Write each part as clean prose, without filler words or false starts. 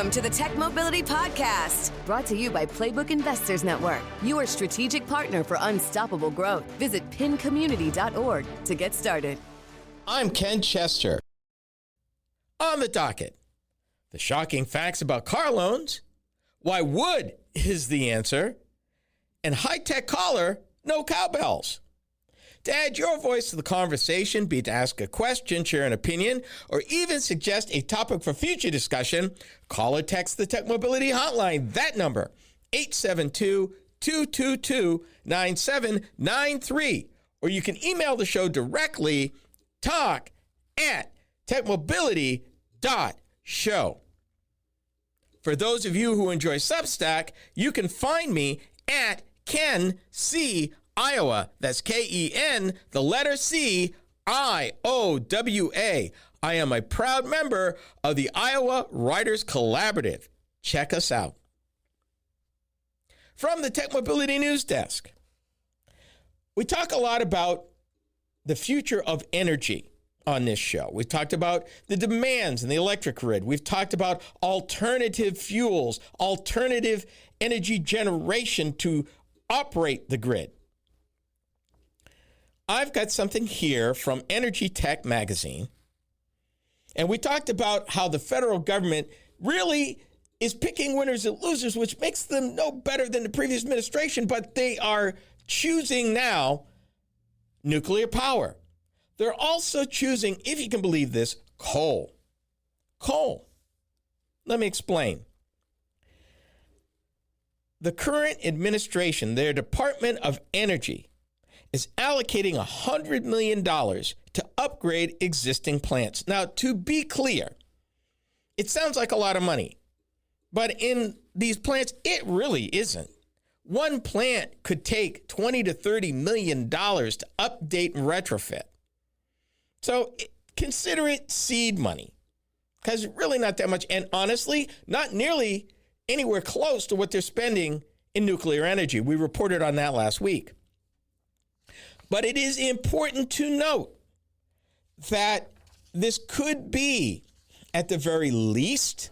Welcome to the Tech Mobility Podcast, brought to you by Playbook Investors Network, your strategic partner for unstoppable growth. Visit pincommunity.org to get started. I'm Ken Chester. On the docket, the shocking facts about car loans, why wood is the answer, and high-tech caller, no cowbells. To add your voice to the conversation, be it to ask a question, share an opinion, or even suggest a topic for future discussion, call or text the Tech Mobility Hotline. That number, 872-222-9793. Or you can email the show directly, talk@techmobility.show. For those of you who enjoy Substack, you can find me at Ken C. Iowa. That's K-E-N, the letter C, I-O-W-A. I am a proud member of the Iowa Writers Collaborative. Check us out. From the Tech Mobility News Desk, we talk a lot about the future of energy on this show. We've talked about the demands in the electric grid. We've talked about alternative fuels, alternative energy generation to operate the grid. I've got something here from Energy Tech magazine, and we talked about how the federal government really is picking winners and losers, which makes them no better than the previous administration, but they are choosing now nuclear power. They're also choosing, if you can believe this, coal. Coal. Let me explain. The current administration, their Department of Energy, is allocating $100 million to upgrade existing plants. Now, to be clear, it sounds like a lot of money, but in these plants, it really isn't. One plant could take $20 to $30 million to update and retrofit. So consider it seed money, because really not that much. And honestly, not nearly anywhere close to what they're spending in nuclear energy. We reported on that last week. But it is important to note that this could be, at the very least,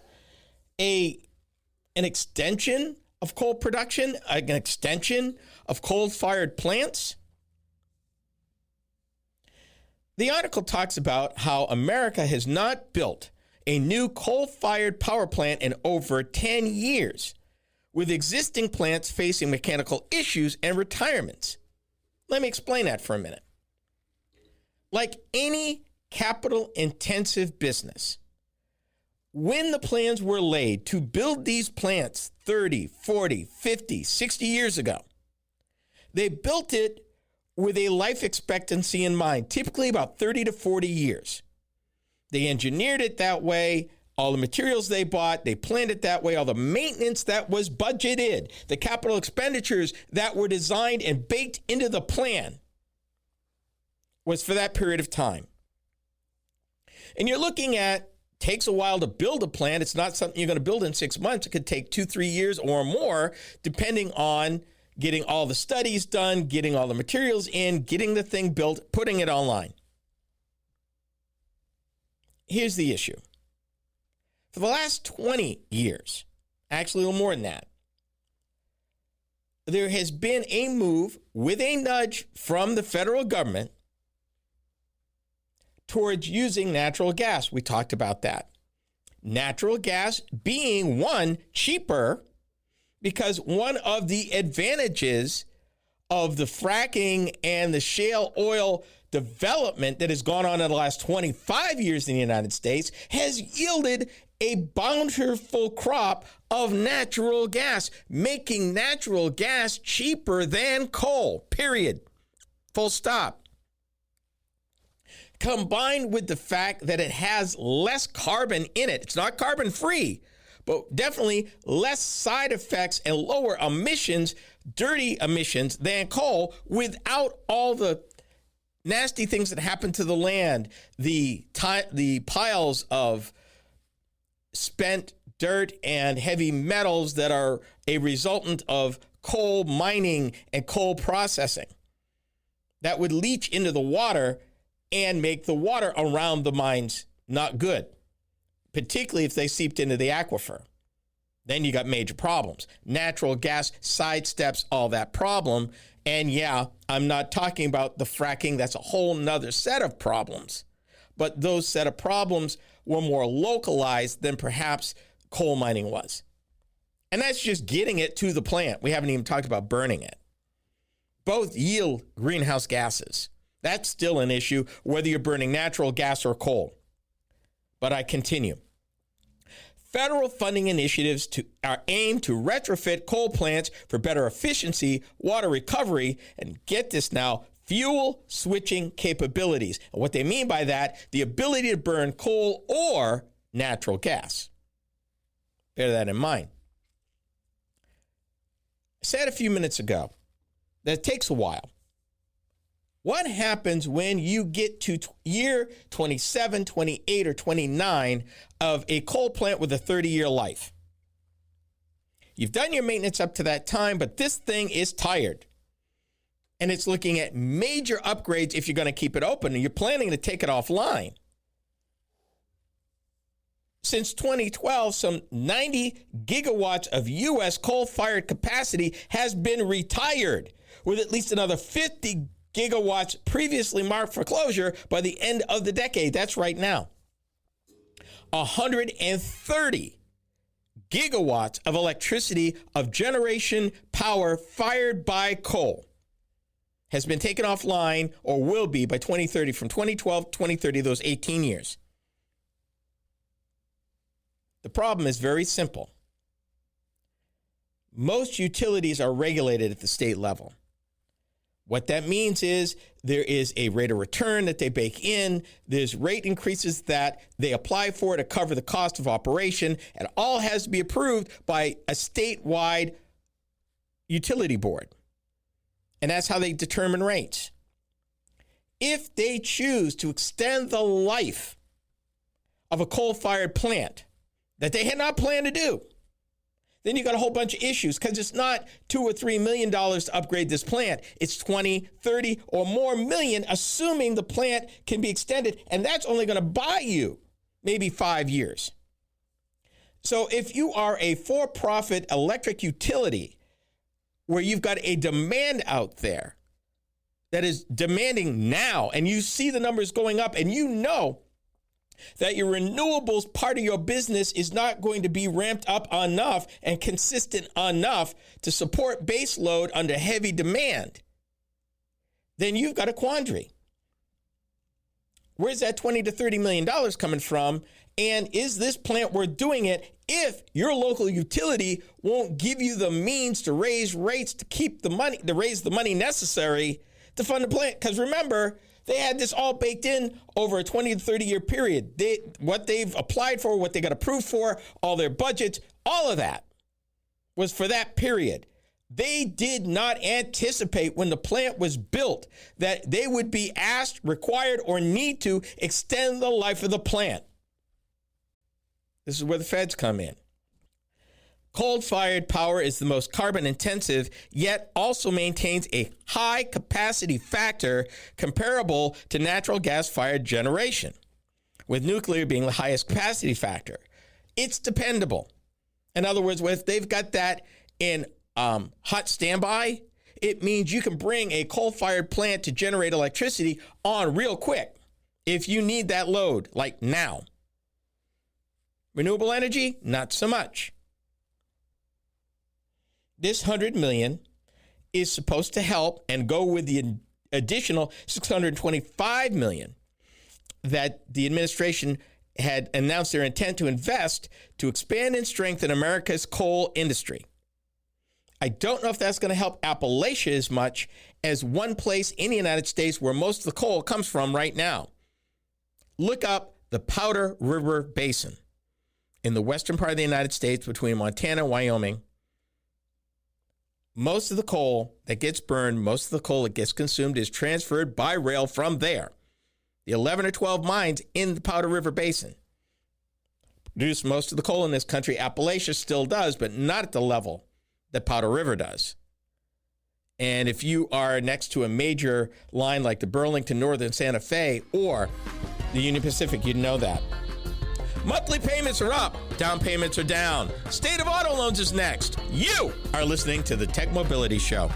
an extension of coal production, an extension of coal-fired plants. The article talks about how America has not built a new coal-fired power plant in over 10 years, with existing plants facing mechanical issues and retirements. Let me explain that for a minute. Like any capital-intensive business, when the plans were laid to build these plants 30, 40, 50, 60 years ago, they built it with a life expectancy in mind, typically about 30 to 40 years. They engineered it that way. All the materials they bought, they planned it that way. All the maintenance that was budgeted, the capital expenditures that were designed and baked into the plan was for that period of time. And you're looking at, takes a while to build a plant. It's not something you're going to build in 6 months. It could take 2-3 years or more, depending on getting all the studies done, getting all the materials in, getting the thing built, putting it online. Here's the issue. For the last 20 years, actually a little more than that, there has been a move with a nudge from the federal government towards using natural gas. We talked about that. Natural gas being, one, cheaper, because one of the advantages of the fracking and the shale oil development that has gone on in the last 25 years in the United States has yielded a bountiful crop of natural gas, making natural gas cheaper than coal, period. Full stop. Combined with the fact that it has less carbon in it. It's not carbon free, but definitely less side effects and lower emissions, dirty emissions than coal, without all the nasty things that happen to the land, the piles of spent dirt and heavy metals that are a resultant of coal mining and coal processing that would leach into the water and make the water around the mines not good, particularly if they seeped into the aquifer. then you got major problems. Natural gas sidesteps all that problem. And yeah, I'm not talking about the fracking. That's a whole nother set of problems. But those set of problems were more localized than perhaps coal mining was. And that's just getting it to the plant. We haven't even talked about burning it. Both yield greenhouse gases. That's still an issue, whether you're burning natural gas or coal. But I continue. Federal funding initiatives are aimed to retrofit coal plants for better efficiency, water recovery, and get this now, fuel switching capabilities. And what they mean by that, the ability to burn coal or natural gas. Bear that in mind. I said a few minutes ago that it takes a while. What happens when you get to year 27, 28, or 29 of a coal plant with a 30-year life? You've done your maintenance up to that time, but this thing is tired. And it's looking at major upgrades if you're going to keep it open, and you're planning to take it offline. Since 2012, some 90 gigawatts of U.S. coal-fired capacity has been retired, with at least another 50 gigawatts previously marked for closure by the end of the decade. That's right now. 130 gigawatts of electricity of generation power fired by coal has been taken offline or will be by 2030. From 2012 to 2030, those 18 years. The problem is very simple. Most utilities are regulated at the state level. What that means is there is a rate of return that they bake in. There's rate increases that they apply for to cover the cost of operation. And all has to be approved by a statewide utility board. And that's how they determine rates. If they choose to extend the life of a coal-fired plant that they had not planned to do, then you got a whole bunch of issues, because it's not $2 or $3 million to upgrade this plant. It's 20, 30 or more million, assuming the plant can be extended. And that's only going to buy you maybe 5 years. So if you are a for-profit electric utility where you've got a demand out there that is demanding now, and you see the numbers going up, and you know that your renewables part of your business is not going to be ramped up enough and consistent enough to support base load under heavy demand, then you've got a quandary. Where's that $20 to $30 million coming from? And is this plant worth doing it if your local utility won't give you the means to raise rates to keep the money, to raise the money necessary to fund the plant? Because remember, they had this all baked in over a 20 to 30 year period. What they've applied for, what they got approved for, all their budgets, all of that was for that period. They did not anticipate when the plant was built that they would be asked, required, or need to extend the life of the plant. This is where the feds come in. Coal-fired power is the most carbon-intensive, yet also maintains a high capacity factor comparable to natural gas-fired generation, with nuclear being the highest capacity factor. It's dependable. In other words, if they've got that in hot standby, it means you can bring a coal-fired plant to generate electricity on real quick if you need that load, like now. Renewable energy, not so much. This $100 million is supposed to help and go with the additional $625 million that the administration had announced their intent to invest to expand and strengthen America's coal industry. I don't know if that's going to help Appalachia as much as one place in the United States where most of the coal comes from right now. Look up the Powder River Basin in the western part of the United States between Montana and Wyoming. Most of the coal that gets burned, most of the coal that gets consumed is transferred by rail from there. The 11 or 12 mines in the Powder River Basin produce most of the coal in this country. Appalachia still does, but not at the level that Powder River does. And if you are next to a major line like the Burlington Northern Santa Fe or the Union Pacific, you'd know that. Monthly payments are up, down payments are down. State of Auto Loans is next. You are listening to the Tech Mobility Show.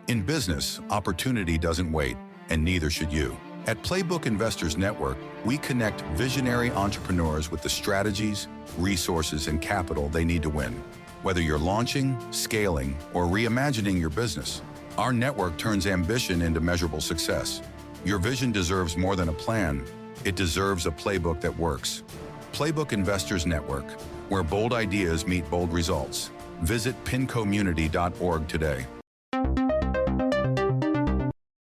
In business, opportunity doesn't wait, and neither should you. At Playbook Investors Network, we connect visionary entrepreneurs with the strategies, resources, and capital they need to win. Whether you're launching, scaling, or reimagining your business, our network turns ambition into measurable success. Your vision deserves more than a plan. It deserves a playbook that works. Playbook Investors Network, where bold ideas meet bold results. Visit pincommunity.org today.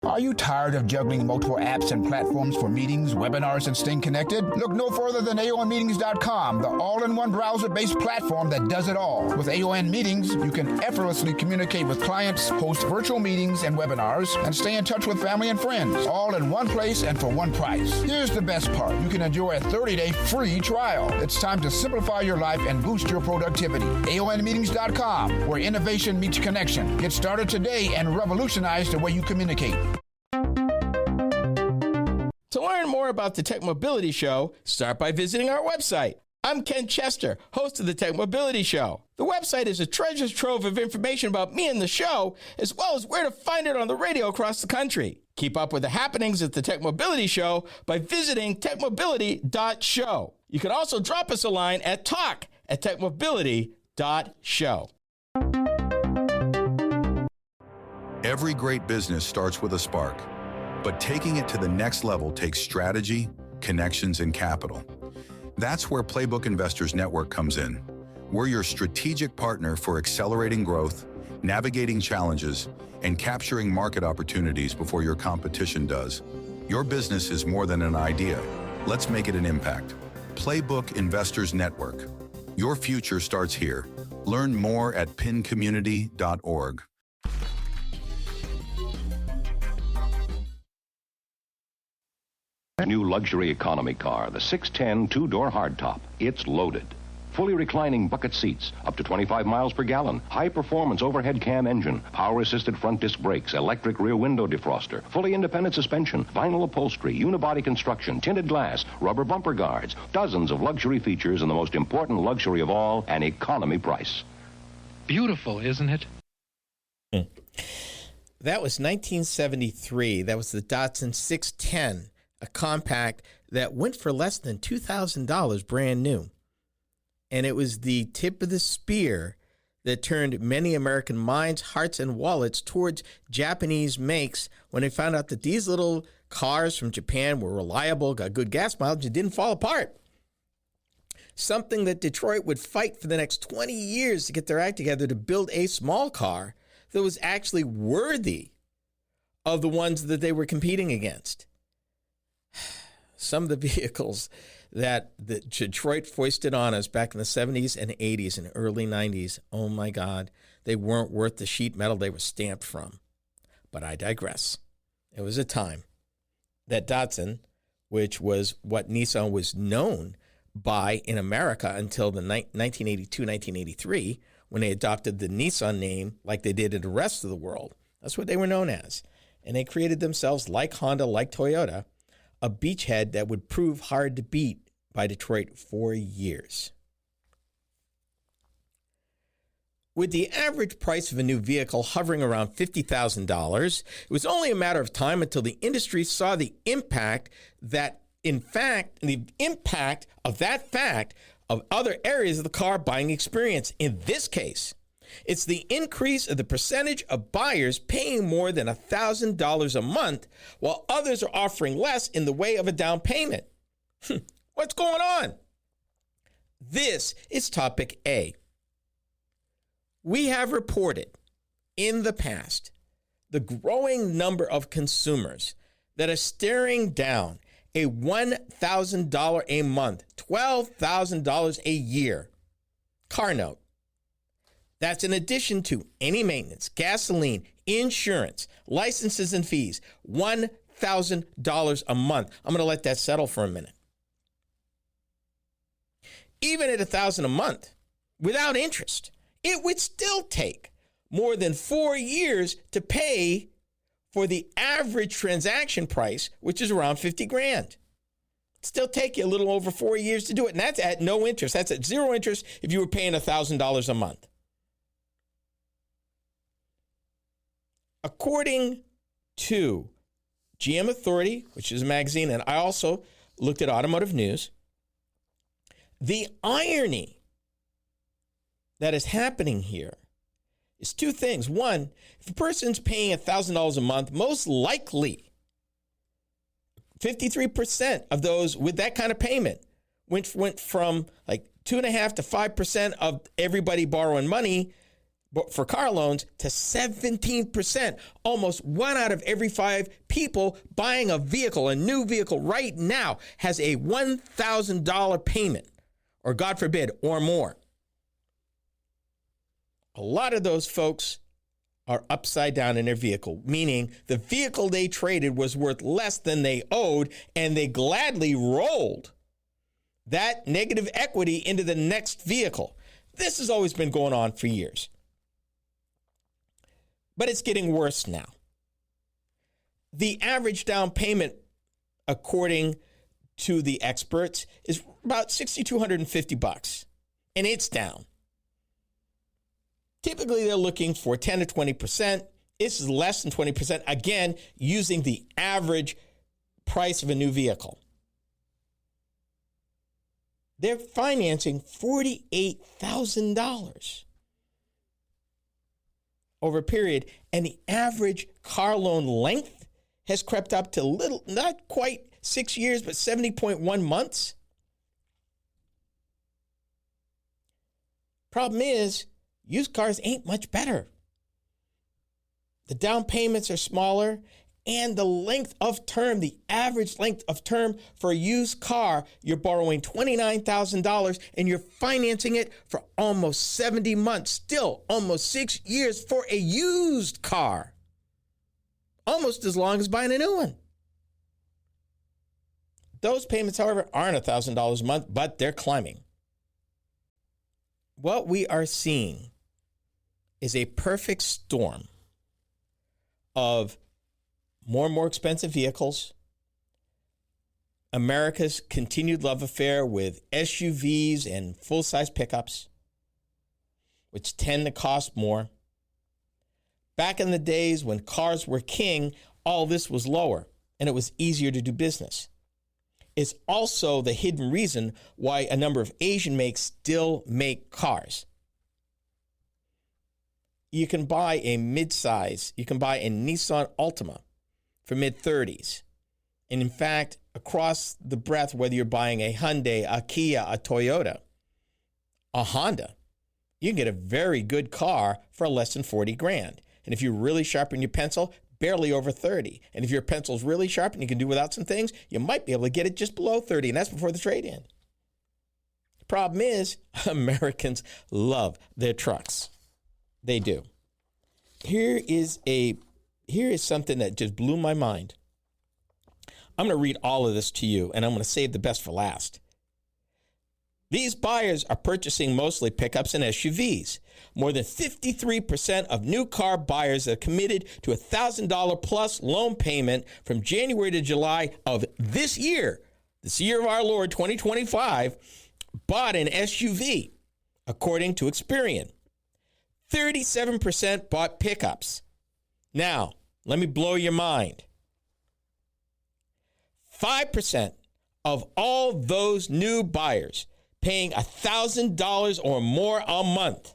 Are you tired of juggling multiple apps and platforms for meetings, webinars, and staying connected? Look no further than AONmeetings.com, the all-in-one browser-based platform that does it all. With AON Meetings, you can effortlessly communicate with clients, host virtual meetings and webinars, and stay in touch with family and friends, all in one place and for one price. Here's the best part. You can enjoy a 30-day free trial. It's time to simplify your life and boost your productivity. AONmeetings.com, where innovation meets connection. Get started today and revolutionize the way you communicate. To learn more about the Tech Mobility Show, start by visiting our website. I'm Ken Chester, host of the Tech Mobility Show. The website is a treasure trove of information about me and the show, as well as where to find it on the radio across the country. Keep up with the happenings at the Tech Mobility Show by visiting techmobility.show. You can also drop us a line at talk@techmobility.show. Every great business starts with a spark, but taking it to the next level takes strategy, connections, and capital. That's where Playbook Investors Network comes in. We're your strategic partner for accelerating growth, navigating challenges, and capturing market opportunities before your competition does. Your business is more than an idea. Let's make it an impact. Playbook Investors Network. Your future starts here. Learn more at pincommunity.org. New luxury economy car, the 610 two-door hardtop. It's loaded. Fully reclining bucket seats, up to 25 miles per gallon, high-performance overhead cam engine, power-assisted front disc brakes, electric rear window defroster, fully independent suspension, vinyl upholstery, unibody construction, tinted glass, rubber bumper guards, dozens of luxury features, and the most important luxury of all, an economy price. Beautiful, isn't it? That was 1973. That was the Datsun 610. A compact that went for less than $2,000 brand new. And it was the tip of the spear that turned many American minds, hearts, and wallets towards Japanese makes when they found out that these little cars from Japan were reliable, got good gas mileage, and didn't fall apart. Something that Detroit would fight for the next 20 years to get their act together to build a small car that was actually worthy of the ones that they were competing against. Some of the vehicles that Detroit foisted on us back in the 70s and 80s and early 90s, oh my God, they weren't worth the sheet metal they were stamped from. But I digress. It was a time that Datsun, which was what Nissan was known by in America until the 1982, 1983, when they adopted the Nissan name like they did in the rest of the world. That's what they were known as. And they created themselves, like Honda, like Toyota, a beachhead that would prove hard to beat by Detroit for years. With the average price of a new vehicle hovering around $50,000, it was only a matter of time until the industry saw the impact of other areas of the car buying experience. In this case, it's the increase of the percentage of buyers paying more than $1,000 a month, while others are offering less in the way of a down payment. What's going on? This is topic A. We have reported in the past the growing number of consumers that are staring down a $1,000 a month, $12,000 a year car note. That's in addition to any maintenance, gasoline, insurance, licenses, and fees. $1,000 a month. I'm going to let that settle for a minute. Even at $1,000 a month, without interest, it would still take more than 4 years to pay for the average transaction price, which is around 50 grand. Still take you a little over 4 years to do it. And that's at no interest. That's at zero interest if you were paying $1,000 a month. According to GM Authority, which is a magazine, and I also looked at Automotive News, the irony that is happening here is two things. One, if a person's paying $1,000 a month, most likely 53% of those with that kind of payment went from like 2.5% to 5% of everybody borrowing money for car loans to 17%. Almost 1 out of every 5 people buying a vehicle, a new vehicle right now, has a $1,000 payment, or God forbid, or more. A lot of those folks are upside down in their vehicle, meaning the vehicle they traded was worth less than they owed, and they gladly rolled that negative equity into the next vehicle. This has always been going on for years. But it's getting worse now. The average down payment, according to the experts, is about $6,250, and it's down. Typically, they're looking for 10 to 20%. This is less than 20%, again, using the average price of a new vehicle. They're financing $48,000 over a period, and the average car loan length has crept up to not quite 6 years, but 70.1 months. Problem is, used cars ain't much better. The down payments are smaller, and the length of term, the average length of term for a used car, you're borrowing $29,000 and you're financing it for almost 70 months. Still, almost 6 years for a used car. Almost as long as buying a new one. Those payments, however, aren't $1,000 a month, but they're climbing. What we are seeing is a perfect storm of more and more expensive vehicles, America's continued love affair with SUVs and full-size pickups, which tend to cost more. Back in the days when cars were king, all this was lower, and it was easier to do business. It's also the hidden reason why a number of Asian makes still make cars. You can buy a midsize, you can buy a Nissan Altima for mid-30s. And in fact, across the breadth, whether you're buying a Hyundai, a Kia, a Toyota, a Honda, you can get a very good car for less than 40 grand. And if you really sharpen your pencil, barely over 30. And if your pencil's really sharp and you can do without some things, you might be able to get it just below 30, and that's before the trade-in. The problem is, Americans love their trucks. They do. Here is something that just blew my mind. I'm going to read all of this to you, and I'm going to save the best for last. These buyers are purchasing mostly pickups and SUVs. More than 53% of new car buyers that are committed to a $1,000 plus loan payment from January to July of this year of our Lord, 2025, bought an SUV, according to Experian. 37% bought pickups. Now, let me blow your mind. 5% of all those new buyers paying $1,000 or more a month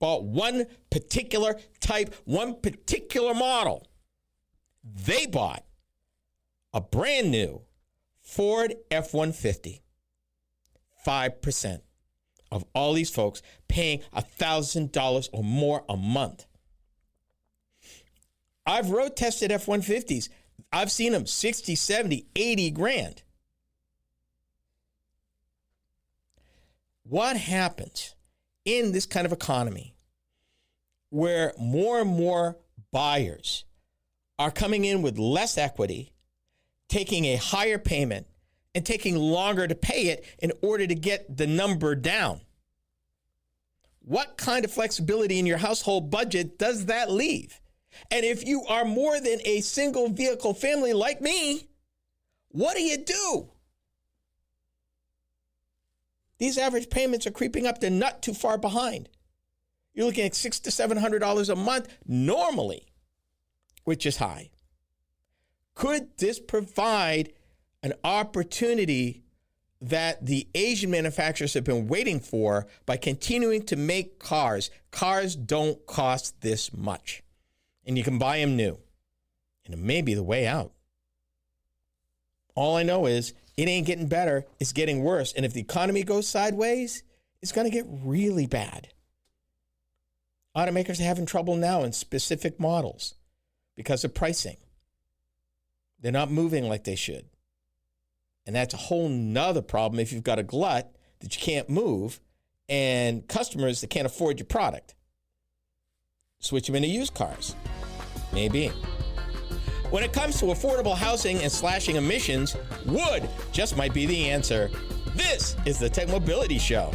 bought one particular type, one particular model. They bought a brand new Ford F-150. 5% of all these folks paying $1,000 or more a month. I've road tested F-150s. I've seen them 60, 70, 80 grand. What happens in this kind of economy where more and more buyers are coming in with less equity, taking a higher payment, and taking longer to pay it in order to get the number down? What kind of flexibility in your household budget does that leave? And if you are more than a single vehicle family like me, what do? These average payments are creeping up. They're not too far behind. You're looking at $600 to $700 a month normally, which is high. Could this provide an opportunity that the Asian manufacturers have been waiting for by continuing to make cars? Cars don't cost this much, and you can buy them new, and it may be the way out. All I know is it ain't getting better, it's getting worse, and if the economy goes sideways, it's going to get really bad. Automakers are having trouble now in specific models because of pricing. They're not moving like they should. And that's a whole nother problem if you've got a glut that you can't move and customers that can't afford your product. Switch them into used cars. Maybe. When it comes to affordable housing and slashing emissions, wood just might be the answer. This is the Tech Mobility Show.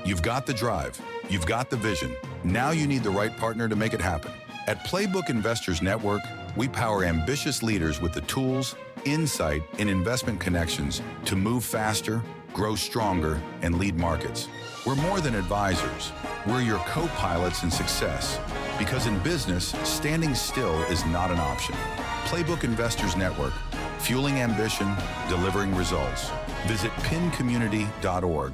You've got the drive. You've got the vision. Now you need the right partner to make it happen. At Playbook Investors Network, we power ambitious leaders with the tools, insight, and investment connections to move faster, grow stronger, and lead markets. We're more than advisors. We're your co-pilots in success. Because in business, standing still is not an option. Playbook Investors Network, fueling ambition, delivering results. Visit pincommunity.org.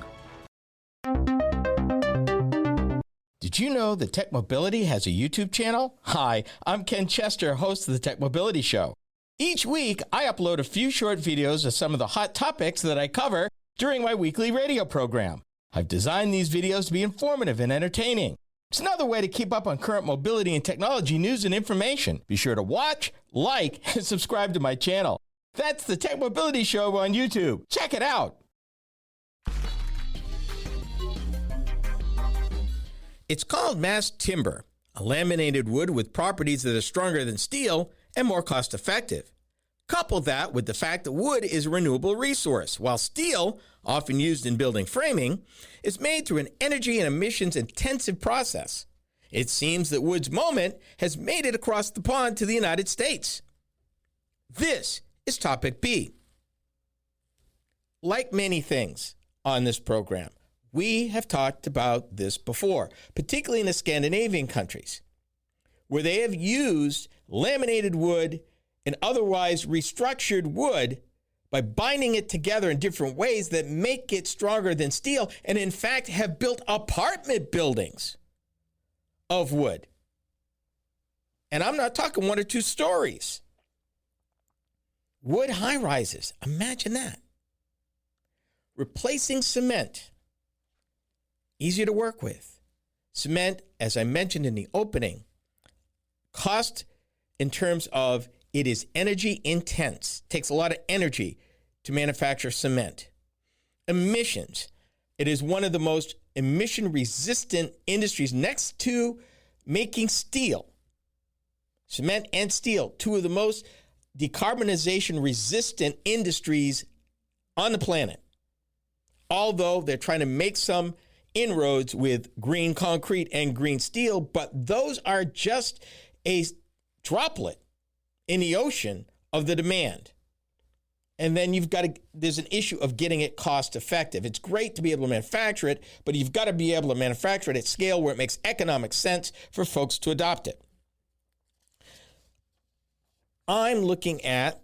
Did you know that Tech Mobility has a YouTube channel? Hi, I'm Ken Chester, host of the Tech Mobility Show. Each week, I upload a few short videos of some of the hot topics that I cover during my weekly radio program. I've designed these videos to be informative and entertaining. It's another way to keep up on current mobility and technology news and information. Be sure to watch, like, and subscribe to my channel. That's the Tech Mobility Show on YouTube. Check it out. It's called mass timber, a laminated wood with properties that are stronger than steel and more cost-effective. Couple that with the fact that wood is a renewable resource, while steel, often used in building framing, is made through an energy and emissions-intensive process. It seems that wood's moment has made it across the pond to the United States. This is Topic B. Like many things on this program, we have talked about this before, particularly in the Scandinavian countries, where they have used laminated wood and otherwise restructured wood by binding it together in different ways that make it stronger than steel, and in fact have built apartment buildings of wood. And I'm not talking 1 or 2 stories. Wood high-rises, imagine that. Replacing cement. Easier to work with. Cement, as I mentioned in the opening, cost in terms of it is energy intense. Takes a lot of energy to manufacture cement. Emissions. It is one of the most emission resistant industries next to making steel. Cement and steel, 2 of the most decarbonization resistant industries on the planet. Although they're trying to make some inroads with green concrete and green steel, but those are just a droplet in the ocean of the demand. And then there's an issue of getting it cost effective. It's great to be able to manufacture it, but you've got to be able to manufacture it at scale where it makes economic sense for folks to adopt it. I'm looking at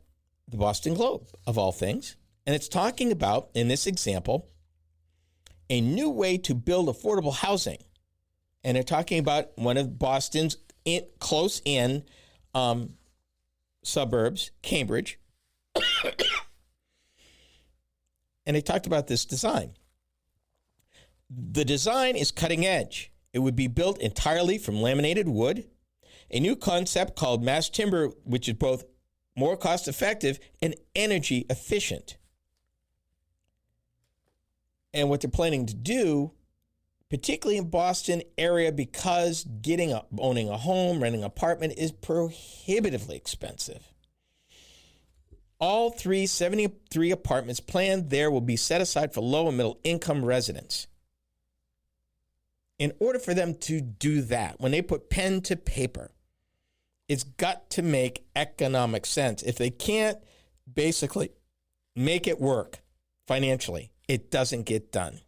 the Boston Globe, of all things, and it's talking about, in this example, a new way to build affordable housing. And they're talking about one of Boston's close in suburbs, Cambridge. And they talked about this design. The design is cutting edge. It would be built entirely from laminated wood, a new concept called mass timber, which is both more cost effective and energy efficient. And what they're planning to do, particularly in Boston area, because owning a home, renting an apartment is prohibitively expensive. All 373 apartments planned there will be set aside for low and middle income residents. In order for them to do that, when they put pen to paper, it's got to make economic sense. If they can't basically make it work financially, it doesn't get done.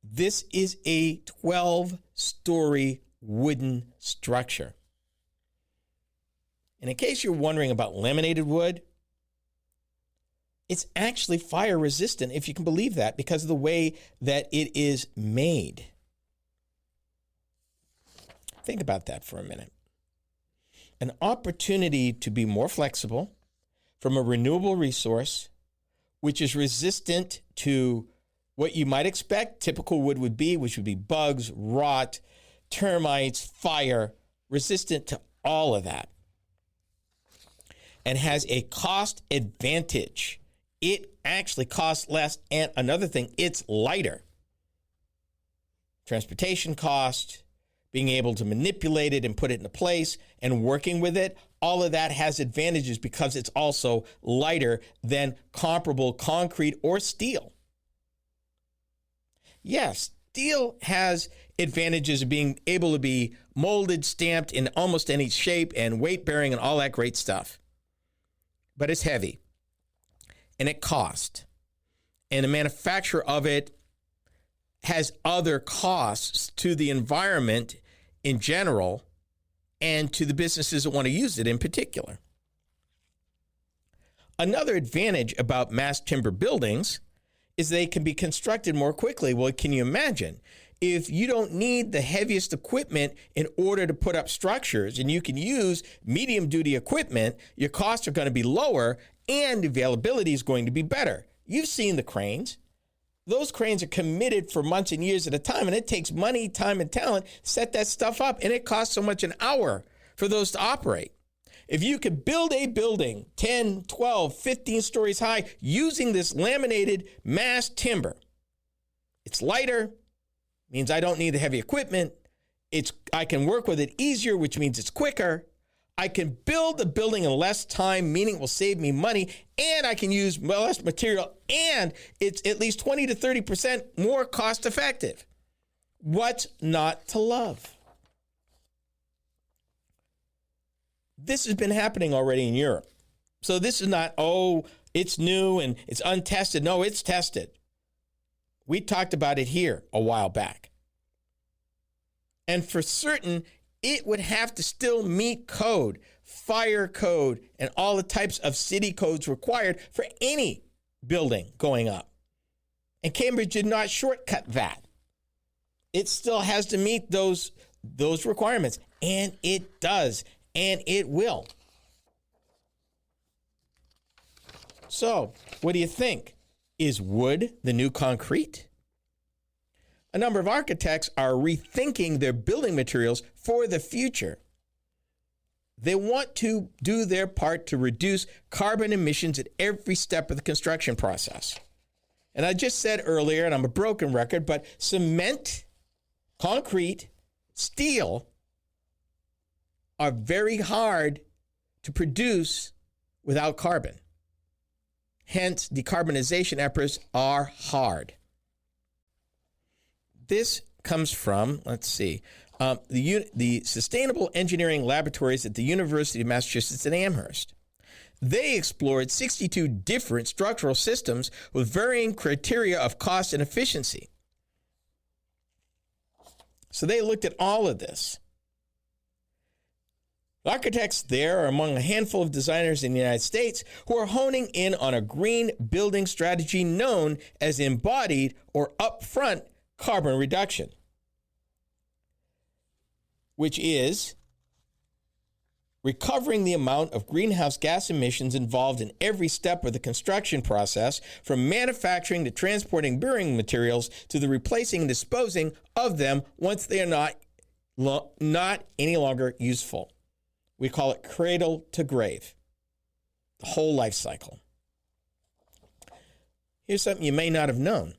This is a 12-story wooden structure. And in case you're wondering about laminated wood, it's actually fire resistant, if you can believe that, because of the way that it is made. Think about that for a minute. An opportunity to be more flexible from a renewable resource, which is resistant to what you might expect typical wood would be, which would be bugs, rot, termites, fire, resistant to all of that, and has a cost advantage. It actually costs less, and another thing, it's lighter. Transportation cost, being able to manipulate it and put it into place and working with it, all of that has advantages because it's also lighter than comparable concrete or steel. Yes, steel has advantages of being able to be molded, stamped in almost any shape and weight bearing and all that great stuff. But it's heavy and it costs. And the manufacturer of it has other costs to the environment in general and to the businesses that want to use it in particular. Another advantage about mass timber buildings is they can be constructed more quickly. Well, can you imagine? If you don't need the heaviest equipment in order to put up structures and you can use medium duty equipment, your costs are going to be lower and availability is going to be better. You've seen the cranes. Those cranes are committed for months and years at a time, and it takes money, time, and talent to set that stuff up, and it costs so much an hour for those to operate. If you could build a building 10, 12, 15 stories high using this laminated mass timber, it's lighter, means I don't need the heavy equipment. I can work with it easier, which means it's quicker. I can build the building in less time, meaning it will save me money, and I can use less material, and it's at least 20 to 30% more cost effective. What's not to love? This has been happening already in Europe. So this is not, it's new and it's untested. No, it's tested. We talked about it here a while back. And for certain, it would have to still meet code, fire code, and all the types of city codes required for any building going up. And Cambridge did not shortcut that. It still has to meet those requirements, and it does, and it will. So, what do you think? Is wood the new concrete? A number of architects are rethinking their building materials for the future. They want to do their part to reduce carbon emissions at every step of the construction process. And I just said earlier, and I'm a broken record, but cement, concrete, steel are very hard to produce without carbon. Hence, decarbonization efforts are hard. This comes from, the Sustainable Engineering Laboratories at the University of Massachusetts at Amherst. They explored 62 different structural systems with varying criteria of cost and efficiency. So they looked at all of this. Architects there are among a handful of designers in the United States who are honing in on a green building strategy known as embodied or upfront carbon reduction, which is recovering the amount of greenhouse gas emissions involved in every step of the construction process, from manufacturing to transporting building materials to the replacing and disposing of them once they are not any longer useful. We call it cradle to grave, the whole life cycle. Here's something you may not have known.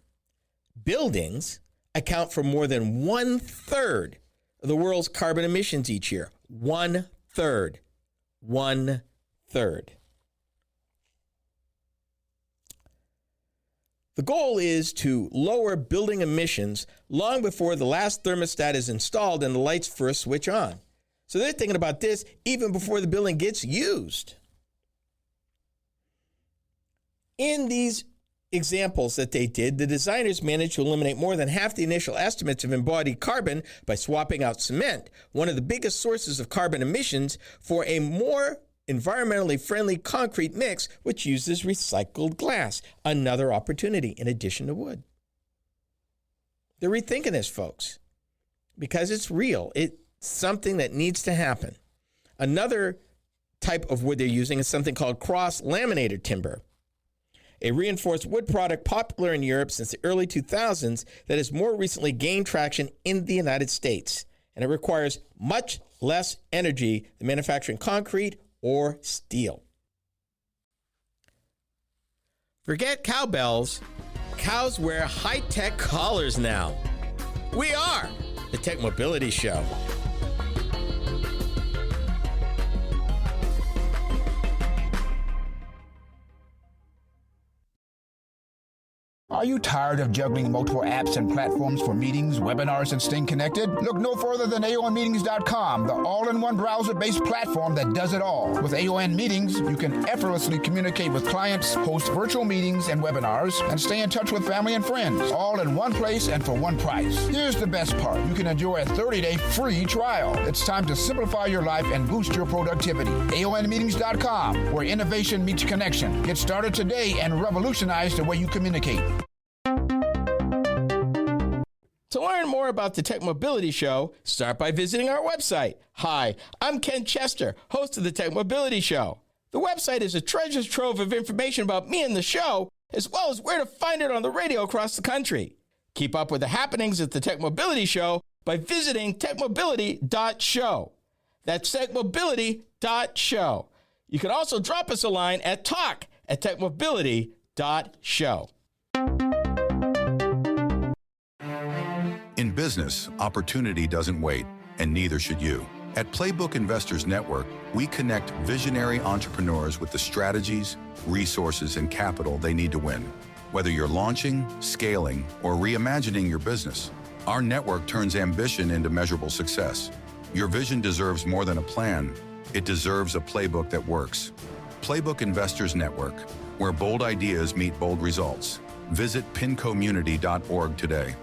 Buildings account for more than 1/3 of the world's carbon emissions each year. 1/3. 1/3. The goal is to lower building emissions long before the last thermostat is installed and the lights first switch on. So they're thinking about this even before the building gets used. In these examples that they did, the designers managed to eliminate more than half the initial estimates of embodied carbon by swapping out cement, one of the biggest sources of carbon emissions, for a more environmentally friendly concrete mix which uses recycled glass, another opportunity in addition to wood. They're rethinking this, folks, because it's real. It's something that needs to happen. Another type of wood they're using is something called cross-laminated timber, a reinforced wood product popular in Europe since the early 2000s that has more recently gained traction in the United States, and it requires much less energy than manufacturing concrete or steel. Forget cowbells. Cows wear high-tech collars now. We are the Tech Mobility Show. Are you tired of juggling multiple apps and platforms for meetings, webinars, and staying connected? Look no further than AONmeetings.com, the all-in-one browser-based platform that does it all. With AON Meetings, you can effortlessly communicate with clients, host virtual meetings and webinars, and stay in touch with family and friends, all in one place and for one price. Here's the best part. You can enjoy a 30-day free trial. It's time to simplify your life and boost your productivity. AONmeetings.com, where innovation meets connection. Get started today and revolutionize the way you communicate. To learn more about the Tech Mobility Show, start by visiting our website. Hi, I'm Ken Chester, host of the Tech Mobility Show. The website is a treasure trove of information about me and the show, as well as where to find it on the radio across the country. Keep up with the happenings at the Tech Mobility Show by visiting techmobility.show. That's techmobility.show. You can also drop us a line at talk@techmobility.show. In business, opportunity doesn't wait, and neither should you. At Playbook Investors Network, we connect visionary entrepreneurs with the strategies, resources, and capital they need to win. Whether you're launching, scaling, or reimagining your business, our network turns ambition into measurable success. Your vision deserves more than a plan. It deserves a playbook that works. Playbook Investors Network, where bold ideas meet bold results. Visit pincommunity.org today.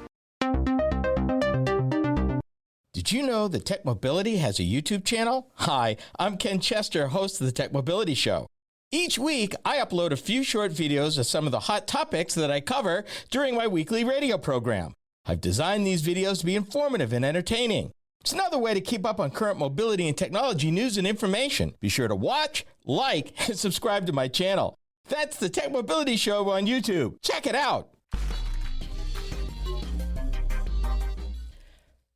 Did you know that Tech Mobility has a YouTube channel? Hi, I'm Ken Chester, host of the Tech Mobility Show. Each week, I upload a few short videos of some of the hot topics that I cover during my weekly radio program. I've designed these videos to be informative and entertaining. It's another way to keep up on current mobility and technology news and information. Be sure to watch, like, and subscribe to my channel. That's the Tech Mobility Show on YouTube. Check it out.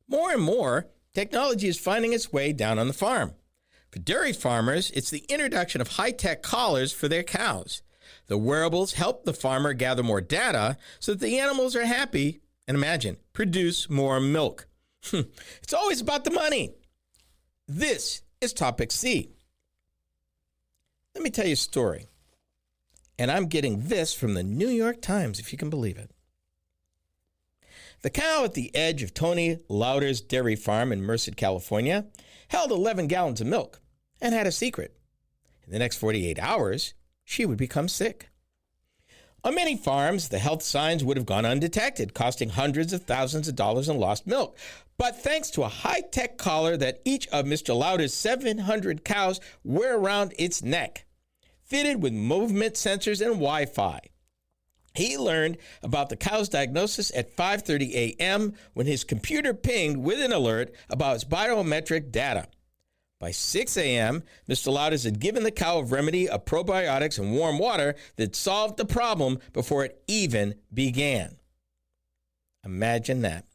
More and more, technology is finding its way down on the farm. For dairy farmers, it's the introduction of high-tech collars for their cows. The wearables help the farmer gather more data so that the animals are happy and, imagine, produce more milk. It's always about the money. This is Topic C. Let me tell you a story. And I'm getting this from the New York Times, if you can believe it. The cow at the edge of Tony Lauder's dairy farm in Merced, California, held 11 gallons of milk and had a secret. In the next 48 hours, she would become sick. On many farms, the health signs would have gone undetected, costing hundreds of thousands of dollars in lost milk. But thanks to a high-tech collar that each of Mr. Lauder's 700 cows wear around its neck, fitted with movement sensors and Wi-Fi, he learned about the cow's diagnosis at 5:30 a.m. when his computer pinged with an alert about its biometric data. By 6 a.m., Mr. Louders had given the cow a remedy of probiotics and warm water that solved the problem before it even began. Imagine that.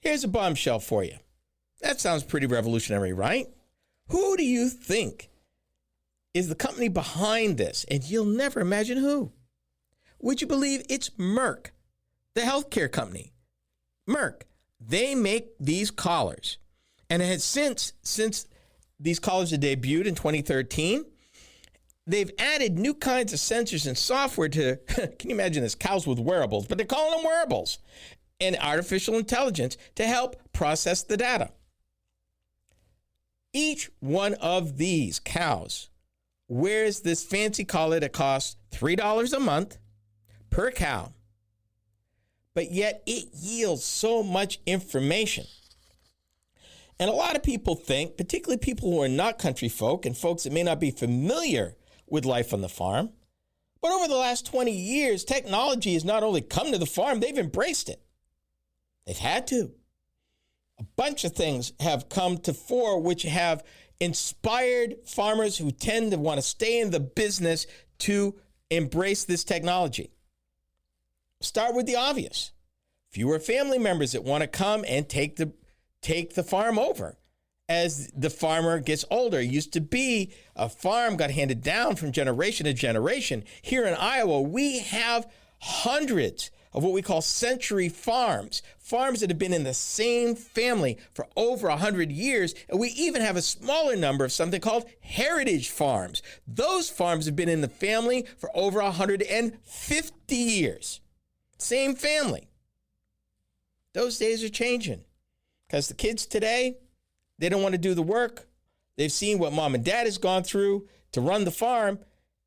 Here's a bombshell for you. That sounds pretty revolutionary, right? Who do you think is the company behind this? And you'll never imagine who. Would you believe it's Merck, the healthcare company? Merck, they make these collars. And it has since these collars had debuted in 2013, they've added new kinds of sensors and software to, can you imagine this, cows with wearables, but they're calling them wearables, and artificial intelligence to help process the data. Each one of these cows wears this fancy collar that costs $3 a month per cow, but yet it yields so much information. And a lot of people think, particularly people who are not country folk and folks that may not be familiar with life on the farm, but over the last 20 years, technology has not only come to the farm, they've embraced it. They've had to. A bunch of things have come to fore which have inspired farmers who tend to want to stay in the business to embrace this technology. Start with the obvious. Fewer family members that want to come and take the farm over as the farmer gets older. It used to be a farm got handed down from generation to generation. Here in Iowa, we have hundreds of what we call century farms, farms that have been in the same family for over 100 years. And we even have a smaller number of something called heritage farms. Those farms have been in the family for over 150 years. Same family. Those days are changing because the kids today, they don't want to do the work. They've seen what mom and dad has gone through to run the farm,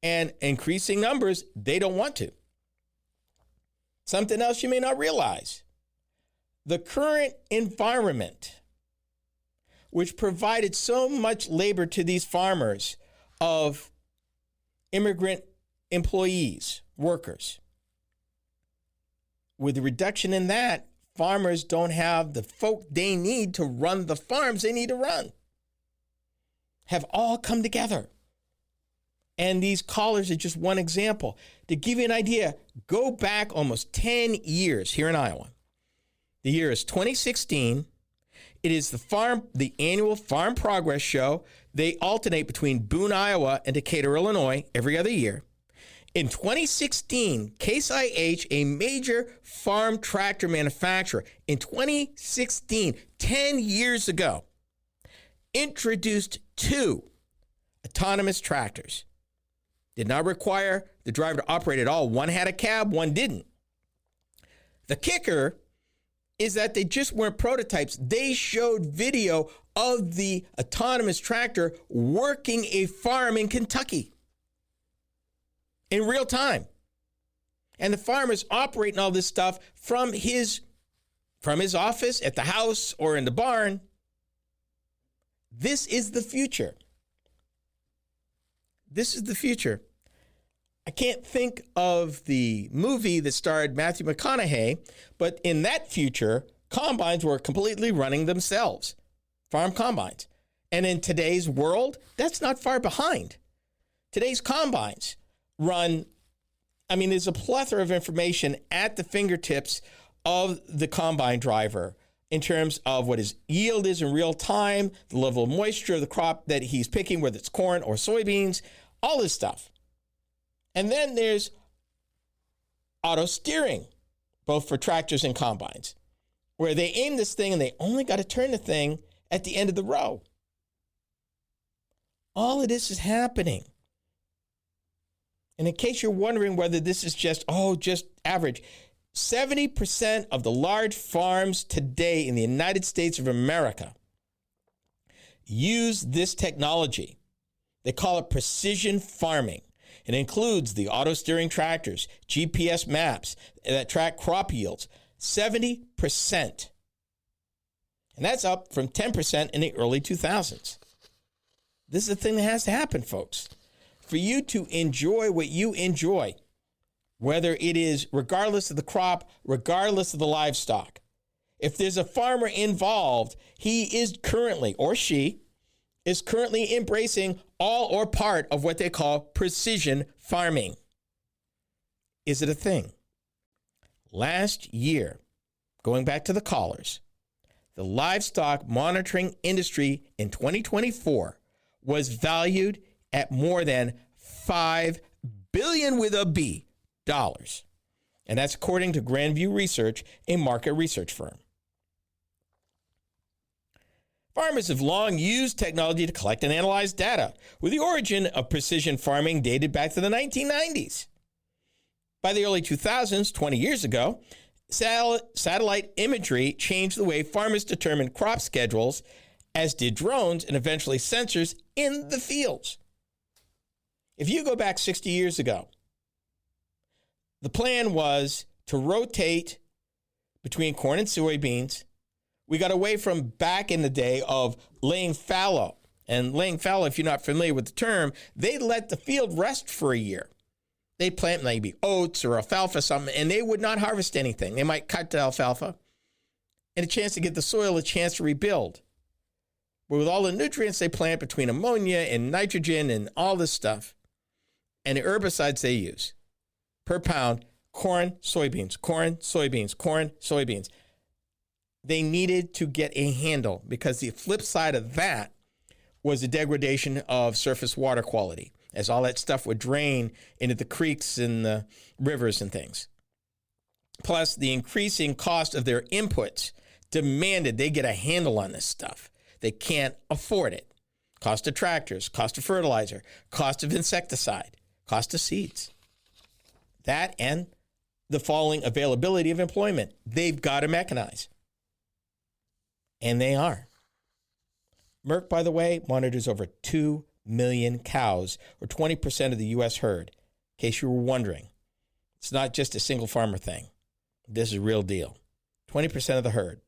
and increasing numbers, they don't want to. Something else you may not realize. The current environment, which provided so much labor to these farmers of immigrant employees, workers, with the reduction in that, farmers don't have the folk they need to run the farms they need to run. Have all come together. And these collars are just one example. To give you an idea, go back almost 10 years here in Iowa. The year is 2016. It is the annual Farm Progress Show. They alternate between Boone, Iowa and Decatur, Illinois every other year. In 2016, Case IH, a major farm tractor manufacturer, in 2016, 10 years ago, introduced 2 autonomous tractors. Did not require the driver to operate at all. One had a cab, one didn't. The kicker is that they just weren't prototypes. They showed video of the autonomous tractor working a farm in Kentucky in real time. And the farmer's operating all this stuff from his office, at the house, or in the barn. This is the future. This is the future. I can't think of the movie that starred Matthew McConaughey, but in that future, combines were completely running themselves, farm combines. And in today's world, that's not far behind. Today's combines run, there's a plethora of information at the fingertips of the combine driver in terms of what his yield is in real time, the level of moisture of the crop that he's picking, whether it's corn or soybeans, all this stuff. And then there's auto steering, both for tractors and combines, where they aim this thing and they only got to turn the thing at the end of the row. All of this is happening. And in case you're wondering whether this is just average, 70% of the large farms today in the United States of America use this technology. They call it precision farming. It includes the auto steering tractors, GPS maps that track crop yields, 70%. And that's up from 10% in the early 2000s. This is the thing that has to happen, folks. For you to enjoy what you enjoy, whether it is regardless of the crop, regardless of the livestock. If there's a farmer involved, he is currently, or she, is currently embracing all or part of what they call precision farming. Is it a thing? Last year, going back to the callers, the livestock monitoring industry in 2024 was valued at more than $5 billion with a B dollars. And that's according to Grandview Research, a market research firm. Farmers have long used technology to collect and analyze data, with the origin of precision farming dated back to the 1990s. By the early 2000s, 20 years ago, satellite imagery changed the way farmers determined crop schedules, as did drones and eventually sensors in the fields. If you go back 60 years ago, the plan was to rotate between corn and soybeans. We got away from back in the day of laying fallow. And laying fallow, if you're not familiar with the term, they let the field rest for a year. They'd plant maybe oats or alfalfa or something, and they would not harvest anything. They might cut the alfalfa and a chance to give the soil a chance to rebuild. But with all the nutrients they plant between ammonia and nitrogen and all this stuff, and the herbicides they use per pound, corn, soybeans, corn, soybeans, corn, soybeans. They needed to get a handle because the flip side of that was the degradation of surface water quality as all that stuff would drain into the creeks and the rivers and things. Plus, the increasing cost of their inputs demanded they get a handle on this stuff. They can't afford it. Cost of tractors, cost of fertilizer, cost of insecticide, cost of seeds. That and the falling availability of employment. They've got to mechanize. And they are. Merck, by the way, monitors over 2 million cows, or 20% of the U.S. herd. In case you were wondering, it's not just a single farmer thing. This is a real deal. 20% of the herd.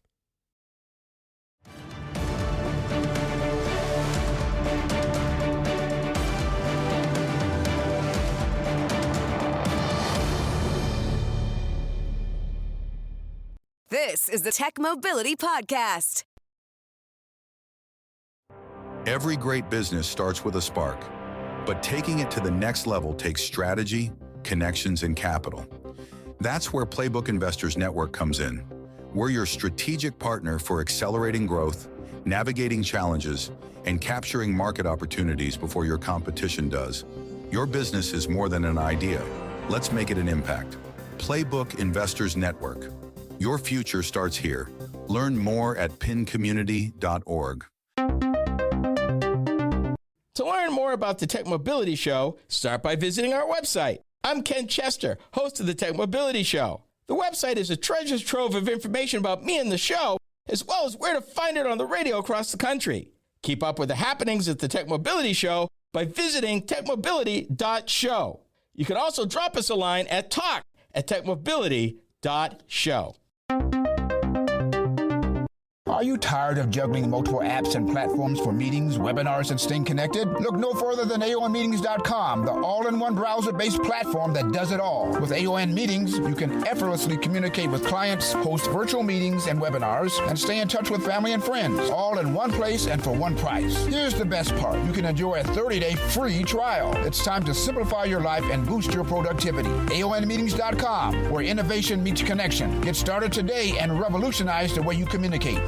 This is the Tech Mobility Podcast. Every great business starts with a spark, but taking it to the next level takes strategy, connections, and capital. That's where Playbook Investors Network comes in. We're your strategic partner for accelerating growth, navigating challenges, and capturing market opportunities before your competition does. Your business is more than an idea. Let's make it an impact. Playbook Investors Network. Your future starts here. Learn more at pincommunity.org. To learn more about the Tech Mobility Show, start by visiting our website. I'm Ken Chester, host of the Tech Mobility Show. The website is a treasure trove of information about me and the show, as well as where to find it on the radio across the country. Keep up with the happenings at the Tech Mobility Show by visiting techmobility.show. You can also drop us a line at talk@techmobility.show. Are you tired of juggling multiple apps and platforms for meetings, webinars, and staying connected? Look no further than AONmeetings.com, the all-in-one browser-based platform that does it all. With AON Meetings, you can effortlessly communicate with clients, host virtual meetings and webinars, and stay in touch with family and friends, all in one place and for one price. Here's the best part. You can enjoy a 30-day free trial. It's time to simplify your life and boost your productivity. AONmeetings.com, where innovation meets connection. Get started today and revolutionize the way you communicate.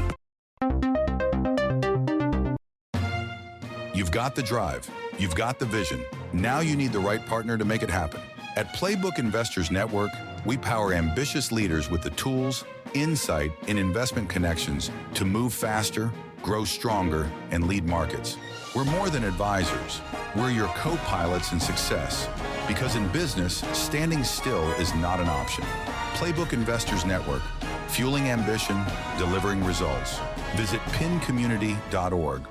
You've got the drive. You've got the vision. Now you need the right partner to make it happen. At Playbook Investors Network, we power ambitious leaders with the tools, insight, and investment connections to move faster, grow stronger, and lead markets. We're more than advisors. We're your co-pilots in success. Because in business, standing still is not an option. Playbook Investors Network, fueling ambition, delivering results. Visit pincommunity.org.